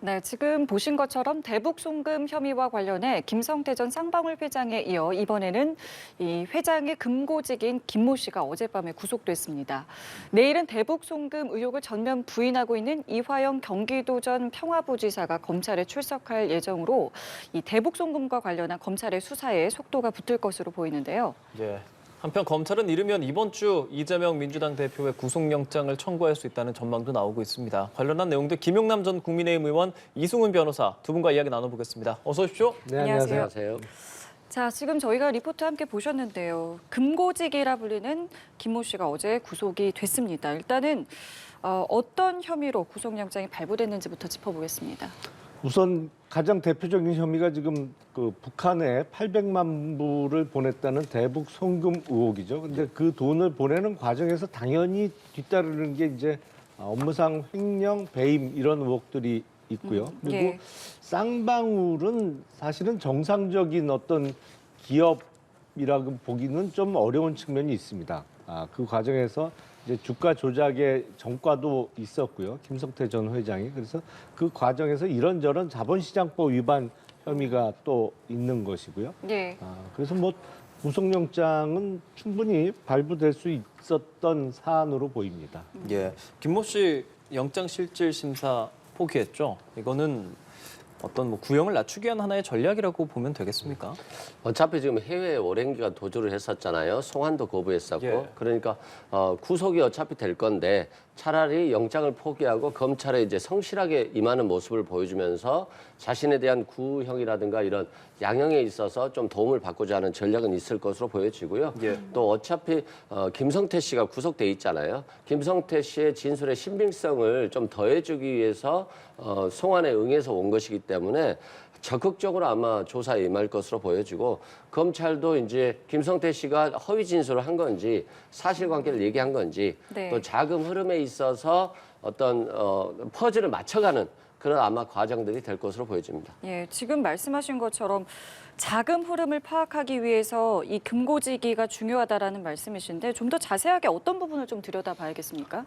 네, 지금 보신 것처럼 대북 송금 혐의와 관련해 김성태 전 쌍방울 회장에 이어 이번에는 이 회장의 금고직인 김모 씨가 어젯밤에 구속됐습니다. 내일은 대북 송금 의혹을 전면 부인하고 있는 이화영 경기도전 평화부지사가 검찰에 출석할 예정으로 이 대북 송금과 관련한 검찰의 수사에 속도가 붙을 것으로 보이는데요. 예. 한편 검찰은 이르면 이번 주 이재명 민주당 대표의 구속영장을 청구할 수 있다는 전망도 나오고 있습니다. 관련한 내용들 김용남 전 국민의힘 의원, 이승훈 변호사 두 분과 이야기 나눠보겠습니다. 어서 오십시오. 네, 안녕하세요. 자, 지금 저희가 리포트 함께 보셨는데요. 금고직이라 불리는 김모 씨가 어제 구속이 됐습니다. 일단은 어떤 혐의로 구속영장이 발부됐는지부터 짚어보겠습니다. 우선 가장 대표적인 혐의가 지금 그 북한에 800만 불을 보냈다는 대북 송금 의혹이죠. 근데 그 돈을 보내는 과정에서 당연히 뒤따르는 게 이제 업무상 횡령, 배임 이런 의혹들이 있고요. 그리고 예. 쌍방울은 사실은 정상적인 어떤 기업이라고 보기는 좀 어려운 측면이 있습니다. 그 과정에서 이제 주가 조작의 전과도 있었고요. 김성태 전 회장이. 그래서 그 과정에서 이런저런 자본시장법 위반 혐의가 또 있는 것이고요. 예. 그래서 뭐 구속영장은 충분히 발부될 수 있었던 사안으로 보입니다. 예. 김모 씨 영장 실질 심사 포기했죠. 이거는 어떤 뭐 구형을 낮추기 위한 하나의 전략이라고 보면 되겠습니까? 어차피 지금 해외에 오랜 기간 도주를 했었잖아요. 송환도 거부했었고. 예. 그러니까 구속이 어차피 될 건데 차라리 영장을 포기하고 검찰에 이제 성실하게 임하는 모습을 보여주면서 자신에 대한 구형이라든가 이런 양형에 있어서 좀 도움을 받고자 하는 전략은 있을 것으로 보여지고요. 예. 또 어차피 김성태 씨가 구속돼 있잖아요. 김성태 씨의 진술의 신빙성을 좀 더해주기 위해서 송환에 응해서 온 것이기 때문에 적극적으로 아마 조사에 임할 것으로 보여지고 검찰도 이제 김성태 씨가 허위 진술을 한 건지 사실관계를 얘기한 건지 네. 또 자금 흐름에 있어서 어떤 퍼즐을 맞춰가는 그런 아마 과정들이 될 것으로 보여집니다. 예, 지금 말씀하신 것처럼 자금 흐름을 파악하기 위해서 이 금고지기가 중요하다라는 말씀이신데 좀 더 자세하게 어떤 부분을 좀 들여다봐야겠습니까?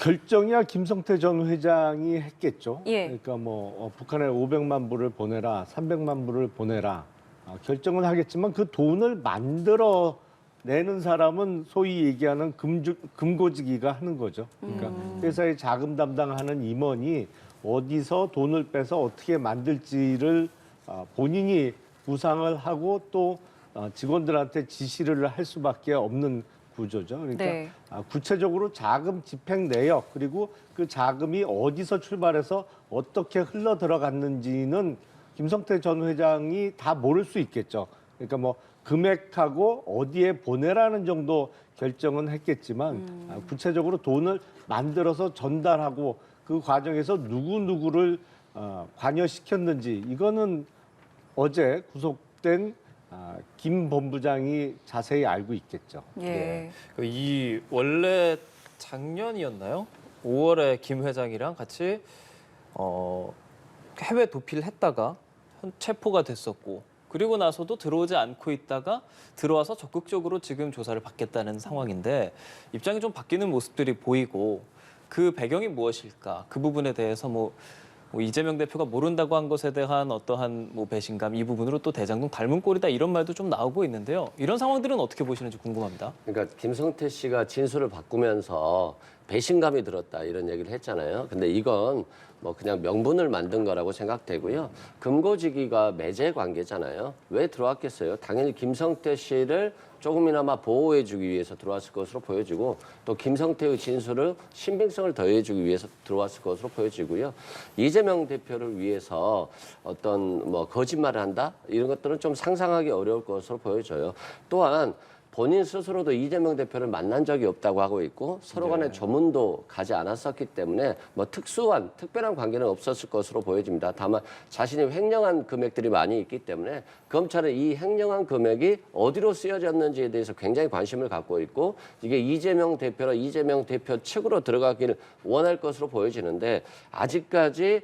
결정이야 김성태 전 회장이 했겠죠. 예. 그러니까 뭐 북한에 500만 불을 보내라, 300만 불을 보내라 결정은 하겠지만 그 돈을 만들어 내는 사람은 소위 얘기하는 금고지기가 하는 거죠. 그러니까 회사의 자금 담당하는 임원이 어디서 돈을 빼서 어떻게 만들지를 본인이 구상을 하고 또 직원들한테 지시를 할 수밖에 없는 구조죠. 그러니까 네. 구체적으로 자금 집행 내역 그리고 그 자금이 어디서 출발해서 어떻게 흘러 들어갔는지는 김성태 전 회장이 다 모를 수 있겠죠. 그러니까 뭐 금액하고 어디에 보내라는 정도 결정은 했겠지만 구체적으로 돈을 만들어서 전달하고 그 과정에서 누구누구를 관여시켰는지 이거는 어제 구속된 김 본부장이 자세히 알고 있겠죠. 예. 이 원래 작년이었나요? 5월에 김 회장이랑 같이 해외 도피를 했다가 체포가 됐었고 그리고 나서도 들어오지 않고 있다가 들어와서 적극적으로 지금 조사를 받겠다는 상황인데 입장이 좀 바뀌는 모습들이 보이고 그 배경이 무엇일까? 그 부분에 대해서 뭐 이재명 대표가 모른다고 한 것에 대한 어떠한 뭐 배신감 이 부분으로 또 대장동 닮은 꼴이다 이런 말도 좀 나오고 있는데요. 이런 상황들은 어떻게 보시는지 궁금합니다. 그러니까 김성태 씨가 진술을 바꾸면서 배신감이 들었다 이런 얘기를 했잖아요. 근데 이건 뭐 그냥 명분을 만든 거라고 생각되고요. 금고지기가 매제 관계잖아요. 왜 들어왔겠어요? 당연히 김성태 씨를 조금이나마 보호해주기 위해서 들어왔을 것으로 보여지고 또 김성태의 진술을 신빙성을 더해주기 위해서 들어왔을 것으로 보여지고요. 이재명 대표를 위해서 어떤 뭐 거짓말을 한다 이런 것들은 좀 상상하기 어려울 것으로 보여져요. 또한 본인 스스로도 이재명 대표를 만난 적이 없다고 하고 있고 서로 간의 조문도 가지 않았었기 때문에 뭐 특별한 관계는 없었을 것으로 보여집니다. 다만 자신이 횡령한 금액들이 많이 있기 때문에 검찰은 이 횡령한 금액이 어디로 쓰여졌는지에 대해서 굉장히 관심을 갖고 있고 이게 이재명 대표나 이재명 대표 측으로 들어가기를 원할 것으로 보여지는데 아직까지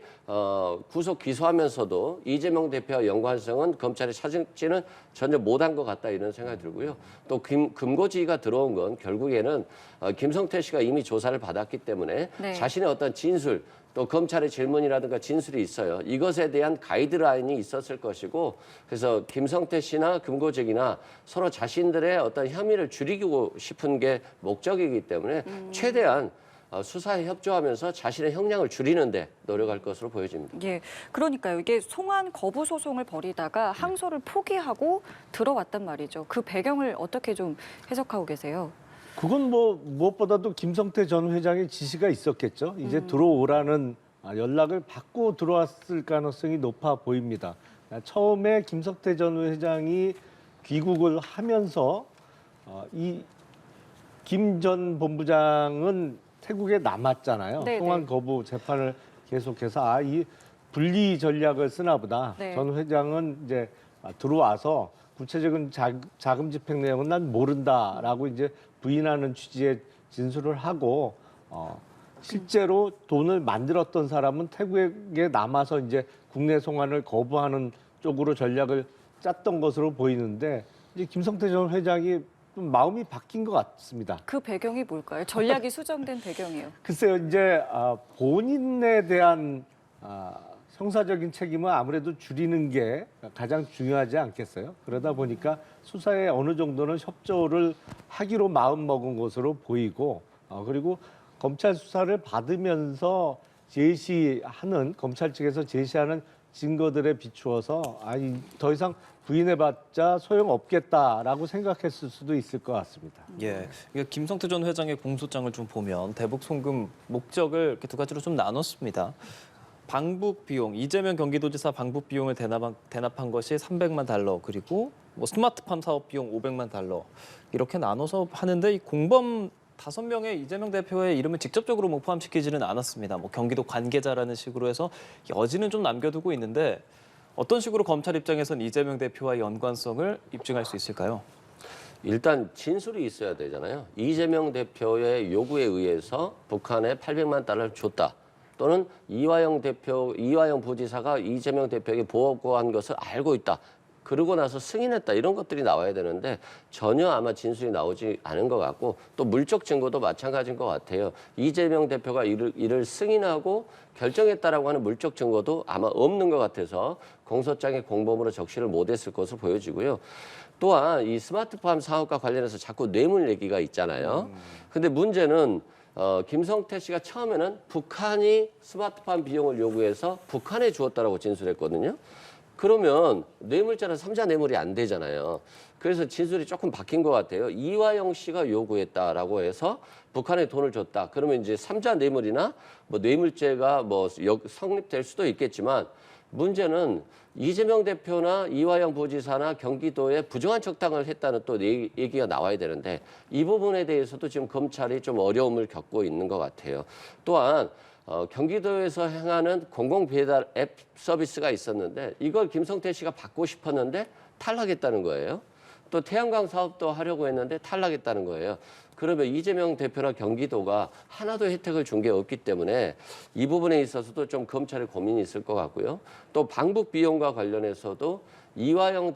구속 기소하면서도 이재명 대표와 연관성은 검찰이 찾지는 전혀 못한 것 같다 이런 생각이 들고요. 또 금고지기가 들어온 건 결국에는 김성태 씨가 이미 조사를 받았기 때문에 네. 자신의 어떤 진술 또 검찰의 질문이라든가 진술이 있어요. 이것에 대한 가이드라인이 있었을 것이고 그래서 김성태 씨나 금고직이나 서로 자신들의 어떤 혐의를 줄이고 싶은 게 목적이기 때문에 최대한 수사에 협조하면서 자신의 형량을 줄이는데 노력할 것으로 보여집니다. 예, 그러니까요. 이게 송환 거부 소송을 벌이다가 항소를 포기하고 들어왔단 말이죠. 그 배경을 어떻게 좀 해석하고 계세요? 그건 뭐 무엇보다도 김성태 전 회장의 지시가 있었겠죠. 이제 들어오라는 연락을 받고 들어왔을 가능성이 높아 보입니다. 처음에 김성태 전 회장이 귀국을 하면서 이 김 전 본부장은 태국에 남았잖아요. 네네. 송환 거부 재판을 계속해서 이 분리 전략을 쓰나 보다. 네. 전 회장은 이제 들어와서 구체적인 자금 집행 내용은 난 모른다라고 이제 부인하는 취지의 진술을 하고 실제로 돈을 만들었던 사람은 태국에 남아서 이제 국내 송환을 거부하는 쪽으로 전략을 짰던 것으로 보이는데 이제 김성태 전 회장이 좀 마음이 바뀐 것 같습니다. 그 배경이 뭘까요? 전략이 수정된 배경이요. 글쎄요, 이제 본인에 대한 형사적인 책임은 아무래도 줄이는 게 가장 중요하지 않겠어요? 그러다 보니까 수사에 어느 정도는 협조를 하기로 마음먹은 것으로 보이고 그리고 검찰 수사를 받으면서 검찰 측에서 제시하는 증거들에 비추어서 더 이상 부인해봤자 소용없겠다라고 생각했을 수도 있을 것 같습니다. 예, 이게 김성태 전 회장의 공소장을 좀 보면 대북 송금 목적을 이렇게 두 가지로 좀 나눴습니다. 방북 비용, 이재명 경기도지사 방북 비용을 대납한 것이 300만 달러, 그리고 뭐 스마트팜 사업 비용 500만 달러 이렇게 나눠서 하는데 이 공범 5명의 이재명 대표의 이름을 직접적으로 뭐 포함시키지는 않았습니다. 뭐 경기도 관계자라는 식으로 해서 여지는 좀 남겨두고 있는데 어떤 식으로 검찰 입장에선 이재명 대표와의 연관성을 입증할 수 있을까요? 일단 진술이 있어야 되잖아요. 이재명 대표의 요구에 의해서 북한에 800만 달러를 줬다. 또는 이화영 부지사가 이재명 대표에게 보고한 것을 알고 있다. 그러고 나서 승인했다. 이런 것들이 나와야 되는데 전혀 아마 진술이 나오지 않은 것 같고 또 물적 증거도 마찬가지인 것 같아요. 이재명 대표가 이를 승인하고 결정했다라고 하는 물적 증거도 아마 없는 것 같아서 공소장에 공범으로 적시를 못했을 것으로 보여지고요. 또한 이 스마트팜 사업과 관련해서 자꾸 뇌물 얘기가 있잖아요. 근데 문제는 김성태 씨가 처음에는 북한이 스마트팜 비용을 요구해서 북한에 주었다라고 진술했거든요. 그러면 뇌물자는 삼자 뇌물이 안 되잖아요. 그래서 진술이 조금 바뀐 것 같아요. 이화영 씨가 요구했다라고 해서 북한에 돈을 줬다. 그러면 이제 삼자 뇌물이나 뭐 뇌물죄가 뭐 성립될 수도 있겠지만 문제는 이재명 대표나 이화영 부지사나 경기도에 부정한 적당을 했다는 또 얘기가 나와야 되는데 이 부분에 대해서도 지금 검찰이 좀 어려움을 겪고 있는 것 같아요. 또한 경기도에서 행하는 공공배달 앱 서비스가 있었는데 이걸 김성태 씨가 받고 싶었는데 탈락했다는 거예요. 또 태양광 사업도 하려고 했는데 탈락했다는 거예요. 그러면 이재명 대표나 경기도가 하나도 혜택을 준 게 없기 때문에 이 부분에 있어서도 좀 검찰의 고민이 있을 것 같고요. 또 방북 비용과 관련해서도 이화영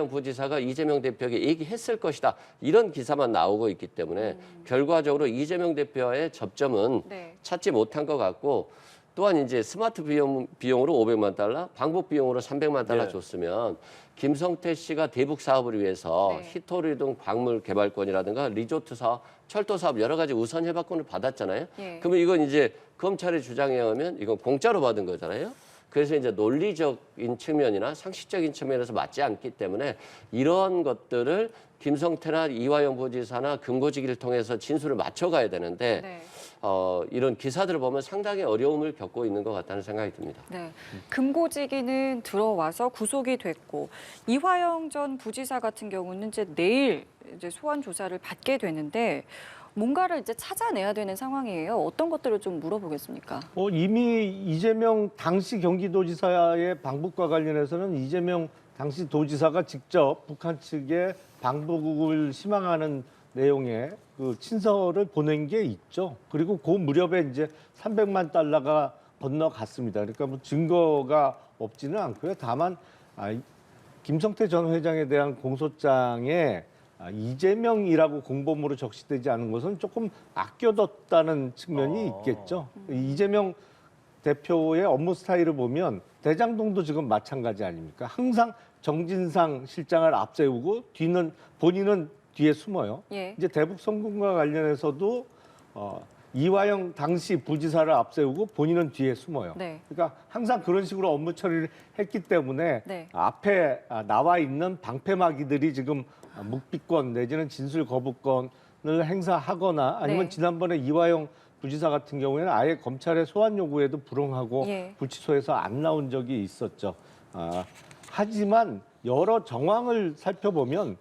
부지사가 이재명 대표에게 얘기했을 것이다. 이런 기사만 나오고 있기 때문에 결과적으로 이재명 대표와의 접점은 네. 찾지 못한 것 같고 또한 이제 스마트 비용으로 500만 달러, 방북 비용으로 300만 달러 네. 줬으면 김성태 씨가 대북 사업을 위해서 네. 히토리 등 광물 개발권이라든가 리조트 사업, 철도 사업 여러 가지 우선 협약권을 받았잖아요. 예. 그러면 이건 이제 검찰의 주장에 의하면 이건 공짜로 받은 거잖아요. 그래서 이제 논리적인 측면이나 상식적인 측면에서 맞지 않기 때문에 이런 것들을 김성태나 이화영 부지사나 금고지기를 통해서 진술을 맞춰가야 되는데 네. 이런 기사들을 보면 상당히 어려움을 겪고 있는 것 같다는 생각이 듭니다. 네. 금고지기는 들어와서 구속이 됐고 이화영 전 부지사 같은 경우는 이제 내일 이제 소환 조사를 받게 되는데 뭔가를 이제 찾아내야 되는 상황이에요. 어떤 것들을 좀 물어보겠습니까? 이미 이재명 당시 경기도지사의 방북과 관련해서는 이재명 당시 도지사가 직접 북한 측에 방북을 희망하는 내용의 그 친서를 보낸 게 있죠. 그리고 그 무렵에 이제 300만 달러가 건너갔습니다. 그러니까 뭐 증거가 없지는 않고요. 다만 김성태 전 회장에 대한 공소장에 이재명이라고 공범으로 적시되지 않은 것은 조금 아껴뒀다는 측면이 있겠죠. 이재명 대표의 업무 스타일을 보면 대장동도 지금 마찬가지 아닙니까? 항상 정진상 실장을 앞세우고 본인은 뒤에 숨어요. 예. 이제 대북 성공과 관련해서도 이화영 당시 부지사를 앞세우고 본인은 뒤에 숨어요. 네. 그러니까 항상 그런 식으로 업무 처리를 했기 때문에 네. 앞에 나와 있는 방패막이들이 지금 묵비권 내지는 진술 거부권을 행사하거나 아니면 네. 지난번에 이화영 부지사 같은 경우에는 아예 검찰의 소환 요구에도 불응하고 예. 구치소에서 안 나온 적이 있었죠. 하지만 여러 정황을 살펴보면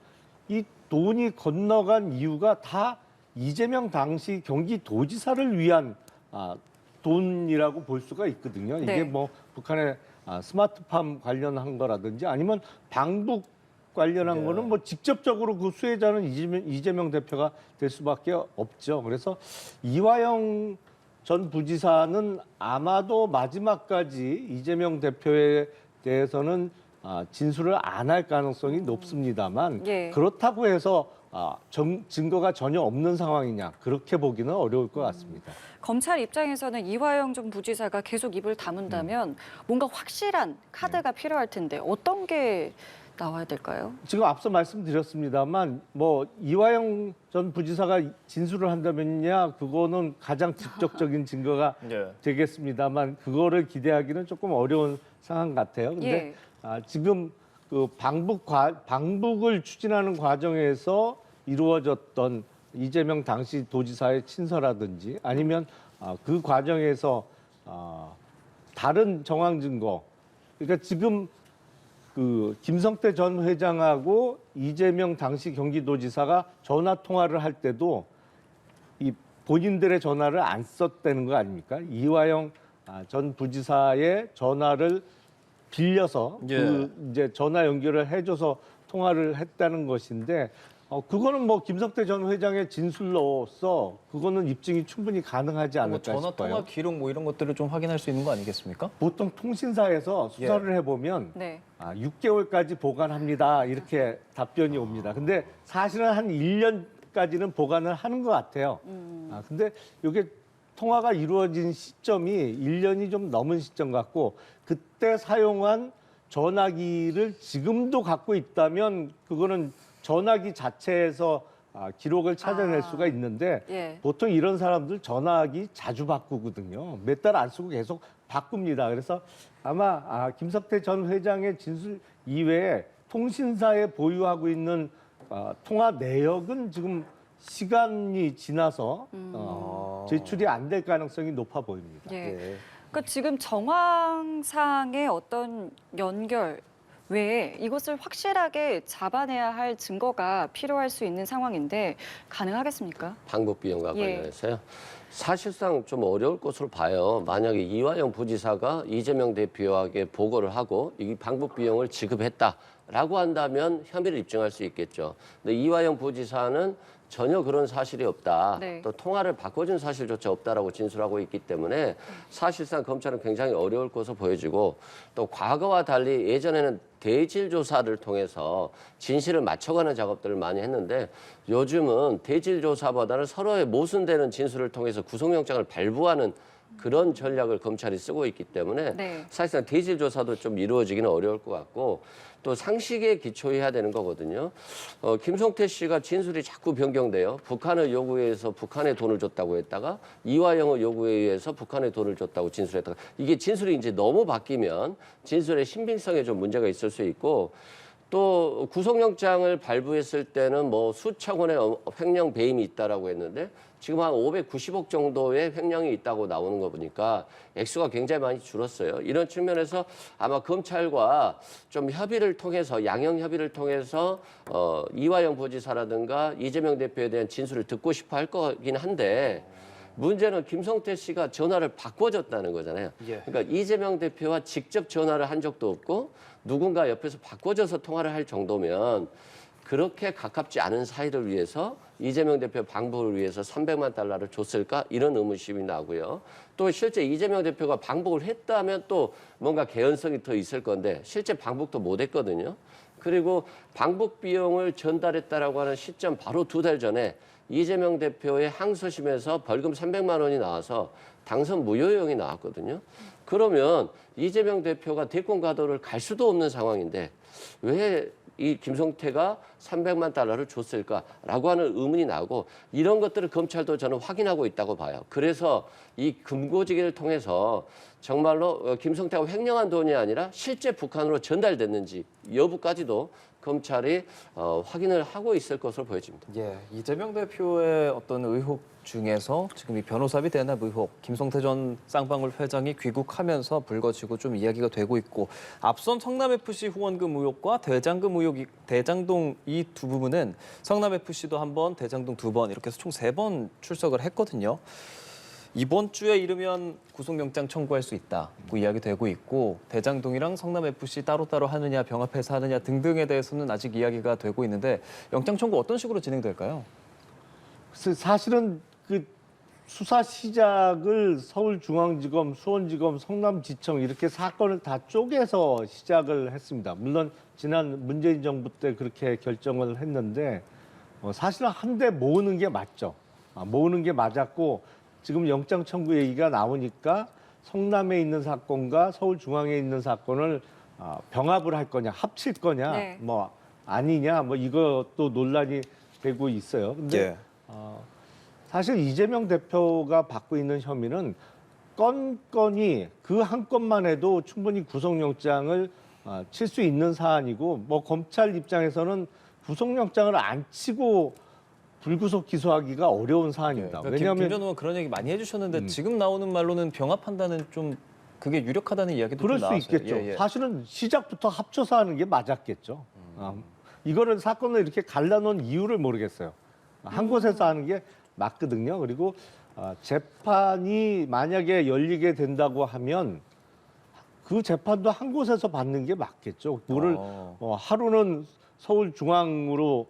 이 돈이 건너간 이유가 다 이재명 당시 경기도지사를 위한 돈이라고 볼 수가 있거든요. 네. 이게 뭐 북한의 스마트팜 관련한 거라든지 아니면 방북 관련한 거는 뭐 직접적으로 그 수혜자는 이재명 대표가 될 수밖에 없죠. 그래서 이화영 전 부지사는 아마도 마지막까지 이재명 대표에 대해서는 진술을 안 할 가능성이 높습니다만 예. 그렇다고 해서 증거가 전혀 없는 상황이냐 그렇게 보기는 어려울 것 같습니다. 검찰 입장에서는 이화영 전 부지사가 계속 입을 다문다면 뭔가 확실한 카드가 필요할 텐데 어떤 게 나와야 될까요? 지금 앞서 말씀드렸습니다만 뭐 이화영 전 부지사가 진술을 한다면야 그거는 가장 직접적인 증거가 예. 되겠습니다만 그거를 기대하기는 조금 어려운 상황 같아요. 근데 지금 그 방북을 추진하는 과정에서 이루어졌던 이재명 당시 도지사의 친서라든지 아니면 그 과정에서 다른 정황 증거, 그러니까 지금 그 김성태 전 회장하고 이재명 당시 경기도지사가 전화 통화를 할 때도 이 본인들의 전화를 안 썼다는 거 아닙니까? 이화영 전 부지사의 전화를 빌려서 그 이제 전화 연결을 해줘서 통화를 했다는 것인데 그거는 뭐 김성태 전 회장의 진술로서 그거는 입증이 충분히 가능하지 뭐 않을까 전화 싶어요. 통화 기록 뭐 이런 것들을 좀 확인할 수 있는 거 아니겠습니까? 보통 통신사에서 수사를 해보면 네. 6개월까지 보관합니다. 이렇게 답변이 옵니다. 근데 사실은 한 1년까지는 보관을 하는 것 같아요. 근데 이게 통화가 이루어진 시점이 1년이 좀 넘은 시점 같고 그때 사용한 전화기를 지금도 갖고 있다면 그거는 전화기 자체에서 기록을 찾아낼 수가 있는데 예. 보통 이런 사람들 전화기 자주 바꾸거든요. 몇 달 안 쓰고 계속 바꿉니다. 그래서 아마 김석태 전 회장의 진술 이외에 통신사에 보유하고 있는 통화 내역은 지금 시간이 지나서 제출이 안 될 가능성이 높아 보입니다. 예. 네. 그러니까 지금 정황상의 어떤 연결 외에 이것을 확실하게 잡아내야 할 증거가 필요할 수 있는 상황인데 가능하겠습니까? 방북 비용과 예. 관련해서요. 사실상 좀 어려울 것으로 봐요. 만약에 이화영 부지사가 이재명 대표에게 보고를 하고 이 방북 비용을 지급했다라고 한다면 혐의를 입증할 수 있겠죠. 근데 이화영 부지사는 전혀 그런 사실이 없다. 네. 또 통화를 바꿔준 사실조차 없다라고 진술하고 있기 때문에 사실상 검찰은 굉장히 어려울 것으로 보여지고 또 과거와 달리 예전에는 대질 조사를 통해서 진실을 맞춰가는 작업들을 많이 했는데 요즘은 대질 조사보다는 서로의 모순되는 진술을 통해서 구속영장을 발부하는 그런 전략을 검찰이 쓰고 있기 때문에 네. 사실상 대질 조사도 좀 이루어지기는 어려울 것 같고 또 상식에 기초해야 되는 거거든요. 김성태 씨가 진술이 자꾸 변경돼요. 북한의 요구에 의해서 북한에 돈을 줬다고 했다가 이화영의 요구에 의해서 북한에 돈을 줬다고 진술했다가 이게 진술이 이제 너무 바뀌면 진술의 신빙성에 좀 문제가 있을 수 있고 또 구속영장을 발부했을 때는 뭐 수천 원의 횡령 배임이 있다라고 했는데 지금 한 590억 정도의 횡령이 있다고 나오는 거 보니까 액수가 굉장히 많이 줄었어요. 이런 측면에서 아마 검찰과 좀 협의를 통해서 양형 협의를 통해서 이화영 부지사라든가 이재명 대표에 대한 진술을 듣고 싶어 할 거긴 한데 문제는 김성태 씨가 전화를 바꿔줬다는 거잖아요. 예. 그러니까 이재명 대표와 직접 전화를 한 적도 없고 누군가 옆에서 바꿔줘서 통화를 할 정도면 그렇게 가깝지 않은 사이를 위해서 이재명 대표 방북을 위해서 300만 달러를 줬을까? 이런 의문심이 나고요. 또 실제 이재명 대표가 방북을 했다면 또 뭔가 개연성이 더 있을 건데 실제 방북도 못 했거든요. 그리고 방북 비용을 전달했다라고 하는 시점 바로 2달 전에 이재명 대표의 항소심에서 벌금 300만 원이 나와서 당선 무효형이 나왔거든요. 그러면 이재명 대표가 대권 가도를 갈 수도 없는 상황인데 왜 이 김성태가 300만 달러를 줬을까라고 하는 의문이 나고 이런 것들을 검찰도 저는 확인하고 있다고 봐요. 그래서 이 금고지기를 통해서 정말로 김성태가 횡령한 돈이 아니라 실제 북한으로 전달됐는지 여부까지도 검찰이 확인을 하고 있을 것으로 보여집니다. 예, 이재명 대표의 어떤 의혹 중에서 지금 이 변호사비 대납 의혹, 김성태 전 쌍방울 회장이 귀국하면서 불거지고 좀 이야기가 되고 있고 앞선 성남FC 후원금 의혹과 대장동 이 두 부분은 성남FC도 한 번, 대장동 2번 이렇게 해서 총 3번 출석을 했거든요. 이번 주에 이르면 구속영장 청구할 수 있다고 이야기되고 있고 대장동이랑 성남FC 따로따로 하느냐 병합해서 하느냐 등등에 대해서는 아직 이야기가 되고 있는데 영장 청구 어떤 식으로 진행될까요? 사실은 그 수사 시작을 서울중앙지검, 수원지검, 성남지청 이렇게 사건을 다 쪼개서 시작을 했습니다. 물론 지난 문재인 정부 때 그렇게 결정을 했는데 사실은 한데 모으는 게 맞죠. 모으는 게 맞았고 지금 영장 청구 얘기가 나오니까 성남에 있는 사건과 서울중앙에 있는 사건을 병합을 할 거냐, 합칠 거냐, 네. 뭐 아니냐, 뭐 이것도 논란이 되고 있어요. 근데 사실 이재명 대표가 받고 있는 혐의는 건건이 그 한 건만 해도 충분히 구속영장을 칠 수 있는 사안이고 뭐 검찰 입장에서는 구속영장을 안 치고 불구속 기소하기가 어려운 사안입니다. 그러니까 왜냐하면 김 전 의원 그런 얘기 많이 해주셨는데 지금 나오는 말로는 병합한다는 좀 그게 유력하다는 이야기도 그럴 좀 수 나왔어요. 있겠죠. 예, 예. 사실은 시작부터 합쳐서 하는 게 맞았겠죠. 이거를 사건을 이렇게 갈라놓은 이유를 모르겠어요. 한 곳에서 하는 게 맞거든요. 그리고 재판이 만약에 열리게 된다고 하면 그 재판도 한 곳에서 받는 게 맞겠죠. 그거를 하루는 서울중앙으로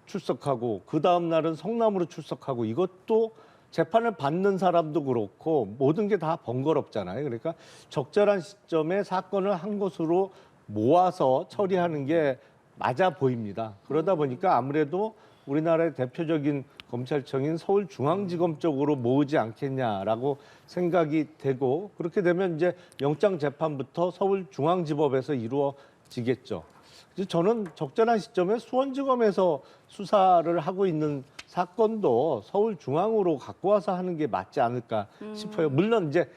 출석하고 그 다음 날은 성남으로 출석하고 이것도 재판을 받는 사람도 그렇고 모든 게 다 번거롭잖아요. 그러니까 적절한 시점에 사건을 한 곳으로 모아서 처리하는 게 맞아 보입니다. 그러다 보니까 아무래도 우리나라의 대표적인 검찰청인 서울중앙지검 쪽으로 모으지 않겠냐라고 생각이 되고 그렇게 되면 이제 영장 재판부터 서울중앙지법에서 이루어지겠죠. 저는 적절한 시점에 수원지검에서 수사를 하고 있는 사건도 서울중앙으로 갖고 와서 하는 게 맞지 않을까 싶어요. 물론 이제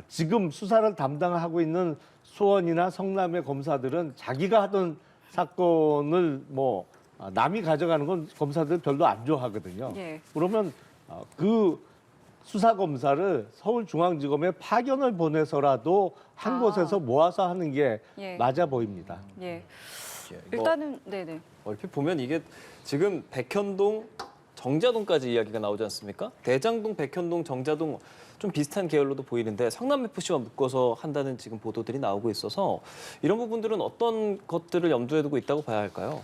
지금 수사를 담당하고 있는 수원이나 성남의 검사들은 자기가 하던 사건을 뭐 남이 가져가는 건 검사들 별로 안 좋아하거든요. 예. 그러면 그 수사 검사를 서울중앙지검에 파견을 보내서라도 한 곳에서 모아서 하는 게 예. 맞아 보입니다. 예. 예, 일단은 네네. 얼핏 보면 이게 지금 백현동, 정자동까지 이야기가 나오지 않습니까? 대장동, 백현동, 정자동 좀 비슷한 계열로도 보이는데 성남FC와 묶어서 한다는 지금 보도들이 나오고 있어서 이런 부분들은 어떤 것들을 염두에 두고 있다고 봐야 할까요?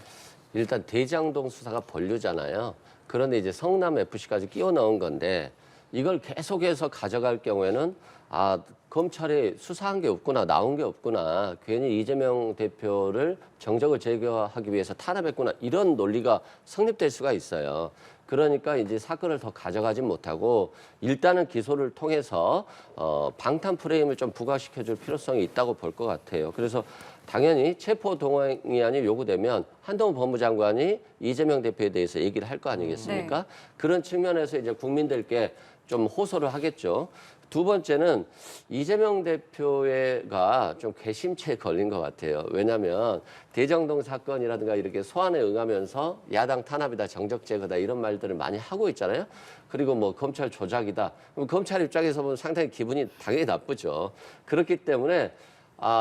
일단 대장동 수사가 본류잖아요. 그런데 이제 성남FC까지 끼워 넣은 건데 이걸 계속해서 가져갈 경우에는 검찰이 수사한 게 없구나, 나온 게 없구나, 괜히 이재명 대표를 정적을 제거하기 위해서 탄압했구나 이런 논리가 성립될 수가 있어요. 그러니까 이제 사건을 더 가져가지 못하고 일단은 기소를 통해서 방탄 프레임을 좀 부각시켜줄 필요성이 있다고 볼 것 같아요. 그래서 당연히 체포 동의안이 요구되면 한동훈 법무장관이 이재명 대표에 대해서 얘기를 할 거 아니겠습니까? 네. 그런 측면에서 이제 국민들께 좀 호소를 하겠죠. 두 번째는 이재명 대표가 좀 괘씸죄에 걸린 것 같아요. 왜냐하면 대장동 사건이라든가 이렇게 소환에 응하면서 야당 탄압이다, 정적 제거다 이런 말들을 많이 하고 있잖아요. 그리고 뭐 검찰 조작이다. 그럼 검찰 입장에서 보면 상당히 기분이 당연히 나쁘죠. 그렇기 때문에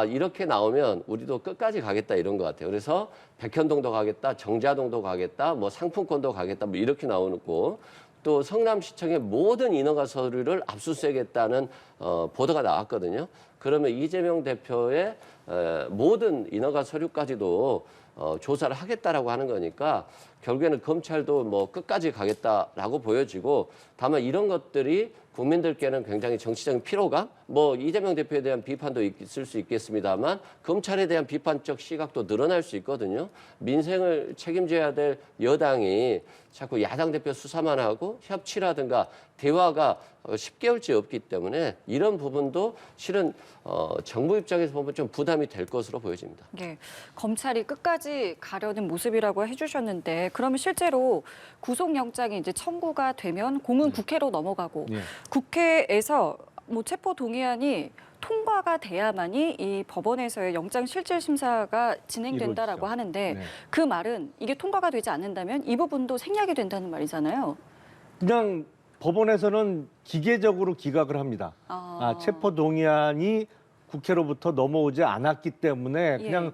이렇게 나오면 우리도 끝까지 가겠다 이런 것 같아요. 그래서 백현동도 가겠다, 정자동도 가겠다, 뭐 상품권도 가겠다, 뭐 이렇게 나오고 또 성남시청의 모든 인허가 서류를 압수수색했다는 보도가 나왔거든요. 그러면 이재명 대표의 모든 인허가 서류까지도 조사를 하겠다라고 하는 거니까 결국에는 검찰도 뭐 끝까지 가겠다라고 보여지고 다만 이런 것들이 국민들께는 굉장히 정치적인 피로감, 뭐 이재명 대표에 대한 비판도 있을 수 있겠습니다만 검찰에 대한 비판적 시각도 늘어날 수 있거든요. 민생을 책임져야 될 여당이 자꾸 야당 대표 수사만 하고 협치라든가 대화가 10개월째 없기 때문에 이런 부분도 실은 정부 입장에서 보면 좀 부담이 될 것으로 보여집니다. 예, 검찰이 끝까지 가려는 모습이라고 해주셨는데 그러면 실제로 구속영장이 이제 청구가 되면 공은 국회로 넘어가고 예. 국회에서 뭐 체포 동의안이 통과가 돼야만이 이 법원에서의 영장 실질 심사가 진행된다라고 이루어지죠. 하는데 네. 그 말은 이게 통과가 되지 않는다면 이 부분도 생략이 된다는 말이잖아요. 그냥 법원에서는 기계적으로 기각을 합니다. 체포 동의안이 국회로부터 넘어오지 않았기 때문에 그냥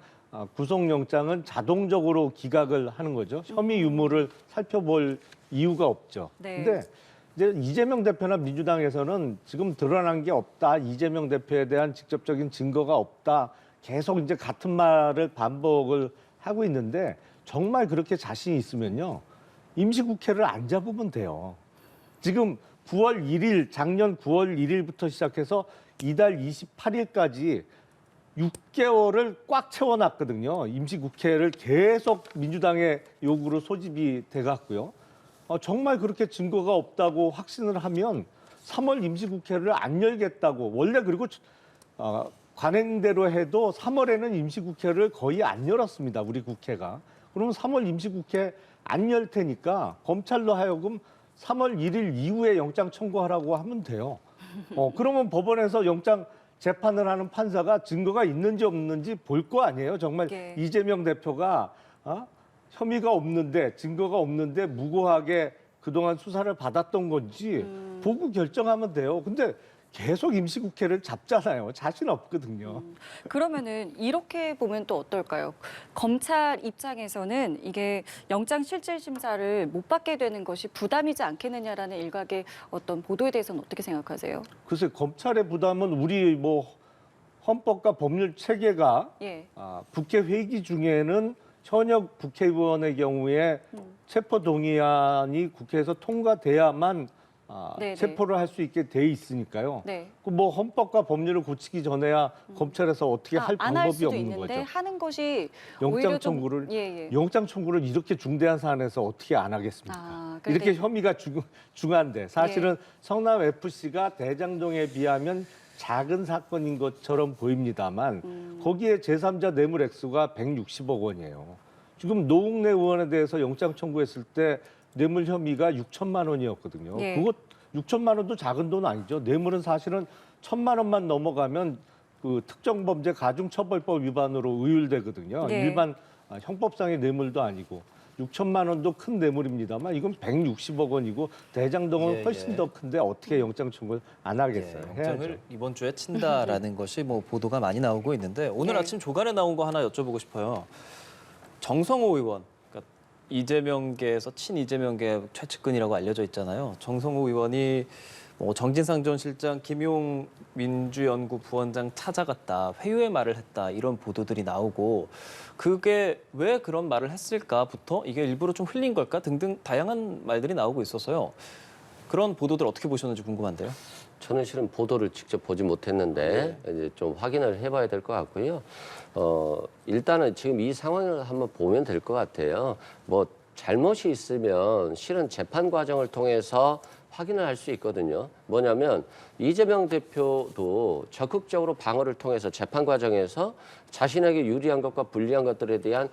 구속영장은 자동적으로 기각을 하는 거죠. 혐의 유무를 살펴볼 이유가 없죠. 네. 근데 이제 이재명 대표나 민주당에서는 지금 드러난 게 없다. 이재명 대표에 대한 직접적인 증거가 없다. 계속 이제 같은 말을 반복을 하고 있는데 정말 그렇게 자신이 있으면요. 임시국회를 안 잡으면 돼요. 지금 9월 1일, 작년 9월 1일부터 시작해서 이달 28일까지 6개월을 꽉 채워놨거든요. 임시국회를 계속 민주당의 요구로 소집이 돼갔고요. 정말 그렇게 증거가 없다고 확신을 하면 3월 임시국회를 안 열겠다고 원래 그리고 관행대로 해도 3월에는 임시국회를 거의 안 열었습니다. 우리 국회가. 그러면 3월 임시국회 안 열 테니까 검찰로 하여금 3월 1일 이후에 영장 청구하라고 하면 돼요. 그러면 법원에서 영장 재판을 하는 판사가 증거가 있는지 없는지 볼 거 아니에요. 정말 예. 이재명 대표가 혐의가 없는데 증거가 없는데 무고하게 그동안 수사를 받았던 건지 보고 결정하면 돼요. 근데 계속 임시국회를 잡잖아요. 자신 없거든요. 그러면은 이렇게 보면 또 어떨까요? 검찰 입장에서는 이게 영장 실질 심사를 못 받게 되는 것이 부담이지 않겠느냐라는 일각의 어떤 보도에 대해서는 어떻게 생각하세요? 글쎄 검찰의 부담은 우리 뭐 헌법과 법률 체계가 예. 국회 회기 중에는 현역 국회의원의 경우에 체포 동의안이 국회에서 통과돼야만 네네. 체포를 할 수 있게 돼 있으니까요. 네. 뭐 헌법과 법률을 고치기 전에야 검찰에서 어떻게 할 안 할 방법이 수도 없는 있는데 거죠. 하는 것이 영장 오히려 좀- 청구를 예. 영장 청구를 이렇게 중대한 사안에서 어떻게 안 하겠습니까? 그런데 이렇게 혐의가 중한데 사실은 성남 FC가 대장동에 비하면 작은 사건인 것처럼 보입니다만 거기에 제3자 뇌물 액수가 160억 원이에요. 지금 노웅래 의원에 대해서 영장 청구했을 때 뇌물 혐의가 6천만 원이었거든요. 예. 그것 6천만 원도 작은 돈 아니죠. 뇌물은 사실은 1천만 원만 넘어가면 그 특정범죄 가중처벌법 위반으로 의율되거든요. 네. 일반 형법상의 뇌물도 아니고 6천만 원도 큰 뇌물입니다만 이건 160억 원이고 대장동은 예, 훨씬 예. 더 큰데 어떻게 영장 청구를 안 하겠어요? 예, 영장을 해야죠. 이번 주에 친다라는 것이 뭐 보도가 많이 나오고 있는데 오늘 네. 아침 조간에 나온 거 하나 여쭤보고 싶어요. 정성호 의원, 그러니까 이재명계에서 친이재명계 최측근이라고 알려져 있잖아요. 정성호 의원이 뭐 정진상 전 실장, 김용 민주연구 부원장 찾아갔다, 회유의 말을 했다 이런 보도들이 나오고 그게 왜 그런 말을 했을까부터 이게 일부러 좀 흘린 걸까 등등 다양한 말들이 나오고 있어서요. 그런 보도들 어떻게 보셨는지 궁금한데요. 저는 실은 보도를 직접 보지 못했는데 이제 좀 확인을 해봐야 될 것 같고요. 일단은 지금 이 상황을 한번 보면 될 것 같아요. 뭐 잘못이 있으면 실은 재판 과정을 통해서 확인을 할 수 있거든요. 뭐냐면 이재명 대표도 적극적으로 방어를 통해서 재판 과정에서 자신에게 유리한 것과 불리한 것들에 대한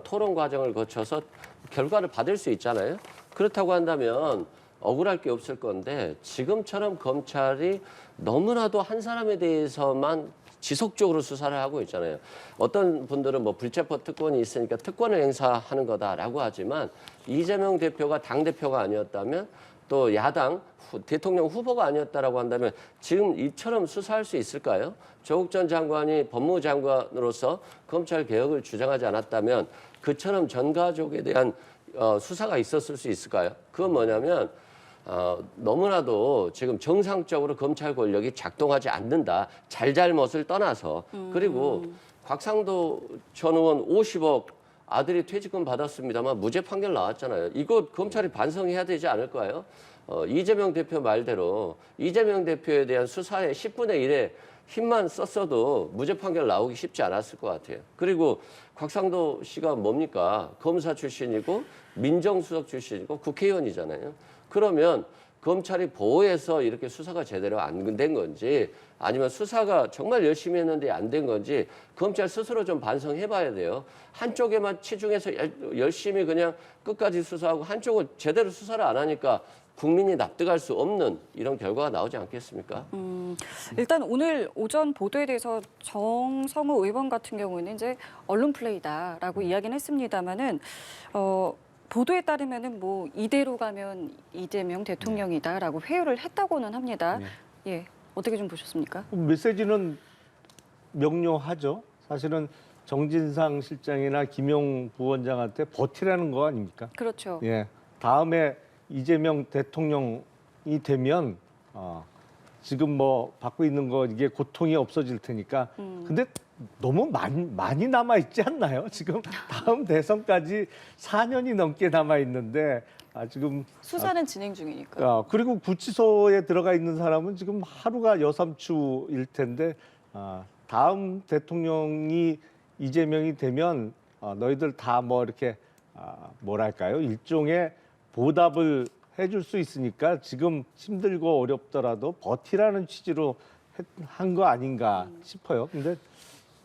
토론 과정을 거쳐서 결과를 받을 수 있잖아요. 그렇다고 한다면 억울할 게 없을 건데 지금처럼 검찰이 너무나도 한 사람에 대해서만 지속적으로 수사를 하고 있잖아요. 어떤 분들은 뭐 불체포 특권이 있으니까 특권을 행사하는 거다라고 하지만 이재명 대표가 당대표가 아니었다면 또 야당 대통령 후보가 아니었다라고 한다면 지금 이처럼 수사할 수 있을까요? 조국 전 장관이 법무장관으로서 검찰 개혁을 주장하지 않았다면 그처럼 전 가족에 대한 수사가 있었을 수 있을까요? 그건 뭐냐면 너무나도 지금 정상적으로 검찰 권력이 작동하지 않는다. 잘잘못을 떠나서. 그리고 곽상도 전 의원 50억 아들이 퇴직금 받았습니다만 무죄 판결 나왔잖아요. 이거 검찰이 반성해야 되지 않을까요? 이재명 대표 말대로 이재명 대표에 대한 수사의 10분의 1의 힘만 썼어도 무죄 판결 나오기 쉽지 않았을 것 같아요. 그리고 곽상도 씨가 뭡니까? 검사 출신이고 민정수석 출신이고 국회의원이잖아요. 그러면 검찰이 보호해서 이렇게 수사가 제대로 안 된 건지 아니면 수사가 정말 열심히 했는데 안 된 건지 검찰 스스로 좀 반성해 봐야 돼요. 한쪽에만 치중해서 열심히 그냥 끝까지 수사하고 한쪽은 제대로 수사를 안 하니까 국민이 납득할 수 없는 이런 결과가 나오지 않겠습니까? 일단 오늘 오전 보도에 대해서 정성호 의원 같은 경우에는 이제 언론 플레이다라고 이야기는 했습니다만은 보도에 따르면은 뭐 이대로 가면 이재명 대통령이다라고 회유를 했다고는 합니다. 예, 어떻게 좀 보셨습니까? 메시지는 명료하죠. 사실은 정진상 실장이나 김용 부원장한테 버티라는 거 아닙니까? 그렇죠. 예, 다음에 이재명 대통령이 되면 지금 뭐 받고 있는 거 이게 고통이 없어질 테니까. 근데 너무 많이 남아 있지 않나요? 지금 다음 대선까지 4년이 넘게 남아 있는데 지금 수사는 진행 중이니까. 그리고 구치소에 들어가 있는 사람은 지금 하루가 여삼추일 텐데 다음 대통령이 이재명이 되면 너희들 다 뭐 이렇게 뭐랄까요? 일종의 보답을 해줄 수 있으니까 지금 힘들고 어렵더라도 버티라는 취지로 한 거 아닌가 싶어요. 근데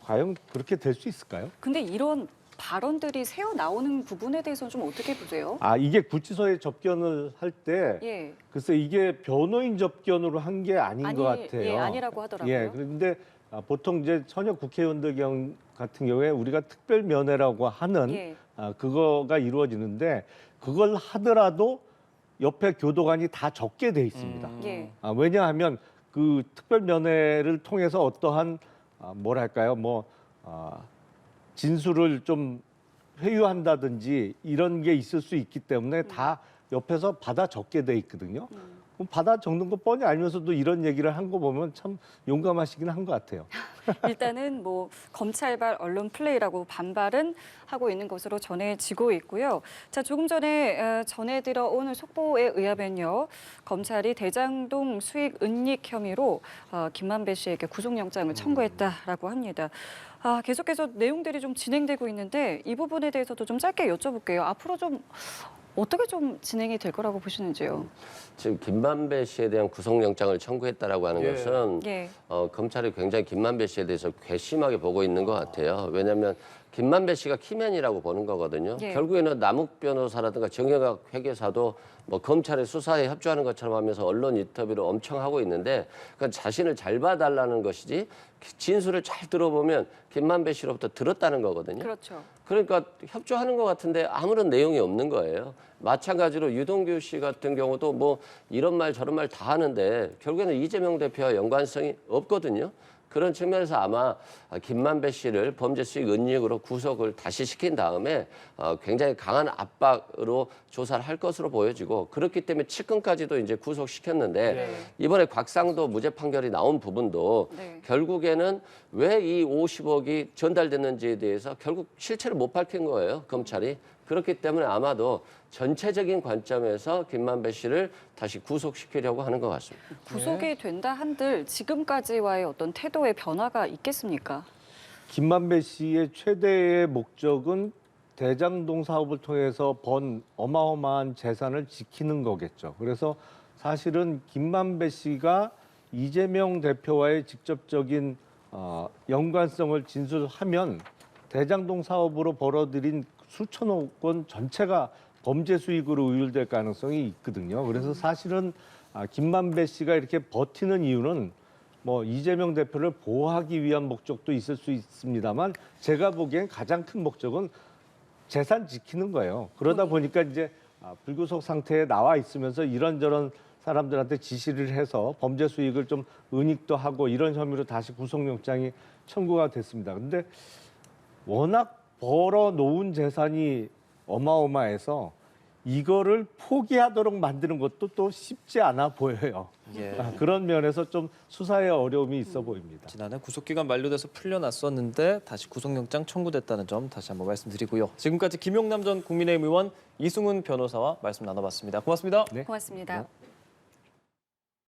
과연 그렇게 될 수 있을까요? 근데 이런 발언들이 새어 나오는 부분에 대해서는 좀 어떻게 보세요? 이게 구치소에 접견을 할 때 예. 글쎄 이게 변호인 접견으로 한 게 아닌 것 같아요. 예, 아니라고 하더라고요. 예, 그런데 보통 이제 현역 국회의원들 같은 경우에 우리가 특별 면회라고 하는 예. 그거가 이루어지는데 그걸 하더라도 옆에 교도관이 다 적게 돼 있습니다. 예. 왜냐하면 그 특별 면회를 통해서 어떠한 뭐랄까요, 진술을 좀 회유한다든지 이런 게 있을 수 있기 때문에 다 옆에서 받아 적게 돼 있거든요. 그럼 받아 적는 거 뻔히 알면서도 이런 얘기를 한 거 보면 참 용감하시긴 한 것 같아요. 일단은 뭐 검찰발 언론 플레이라고 반발은 하고 있는 것으로 전해지고 있고요. 자, 조금 전에 전해들어온 속보에 의하면요, 검찰이 대장동 수익 은닉 혐의로 김만배 씨에게 구속영장을 청구했다라고 합니다. 계속해서 내용들이 좀 진행되고 있는데 이 부분에 대해서도 좀 짧게 여쭤볼게요. 앞으로 좀 어떻게 좀 진행이 될 거라고 보시는지요? 지금 김만배 씨에 대한 구속영장을 청구했다라고 하는 것은 예. 검찰이 굉장히 김만배 씨에 대해서 괘씸하게 보고 있는 것 같아요. 왜냐하면 김만배 씨가 키맨이라고 보는 거거든요. 예. 결국에는 남욱 변호사라든가 정영학 회계사도 뭐 검찰의 수사에 협조하는 것처럼 하면서 언론 인터뷰를 엄청 하고 있는데 그건 자신을 잘 봐달라는 것이지 진술을 잘 들어보면 김만배 씨로부터 들었다는 거거든요. 그렇죠. 그러니까 협조하는 것 같은데 아무런 내용이 없는 거예요. 마찬가지로 유동규 씨 같은 경우도 뭐 이런 말 저런 말 다 하는데 결국에는 이재명 대표와 연관성이 없거든요. 그런 측면에서 아마 김만배 씨를 범죄 수익 은닉으로 구속을 다시 시킨 다음에 굉장히 강한 압박으로 조사를 할 것으로 보여지고 그렇기 때문에 측근까지도 이제 구속시켰는데 이번에 곽상도 무죄 판결이 나온 부분도 결국에는 왜 이 50억이 전달됐는지에 대해서 결국 실체를 못 밝힌 거예요, 검찰이. 그렇기 때문에 아마도 전체적인 관점에서 김만배 씨를 다시 구속시키려고 하는 것 같습니다. 구속이 된다 한들 지금까지와의 어떤 태도의 변화가 있겠습니까? 김만배 씨의 최대의 목적은 대장동 사업을 통해서 번 어마어마한 재산을 지키는 거겠죠. 그래서 사실은 김만배 씨가 이재명 대표와의 직접적인 연관성을 진술하면 대장동 사업으로 벌어들인 수천억 원 전체가 범죄 수익으로 의율될 가능성이 있거든요. 그래서 사실은 김만배 씨가 이렇게 버티는 이유는 뭐 이재명 대표를 보호하기 위한 목적도 있을 수 있습니다만 제가 보기엔 가장 큰 목적은 재산 지키는 거예요. 그러다 보니까 이제 불구속 상태에 나와 있으면서 이런저런 사람들한테 지시를 해서 범죄 수익을 좀 은닉도 하고 이런 혐의로 다시 구속영장이 청구가 됐습니다. 근데 워낙 벌어 놓은 재산이 어마어마해서 이거를 포기하도록 만드는 것도 또 쉽지 않아 보여요. 그런 면에서 좀 수사에 어려움이 있어 보입니다. 지난해 구속기간 만료돼서 풀려났었는데 다시 구속영장 청구됐다는 점 다시 한번 말씀드리고요. 지금까지 김용남 전 국민의힘 의원 이승훈 변호사와 말씀 나눠봤습니다. 고맙습니다. 네. 고맙습니다. 네.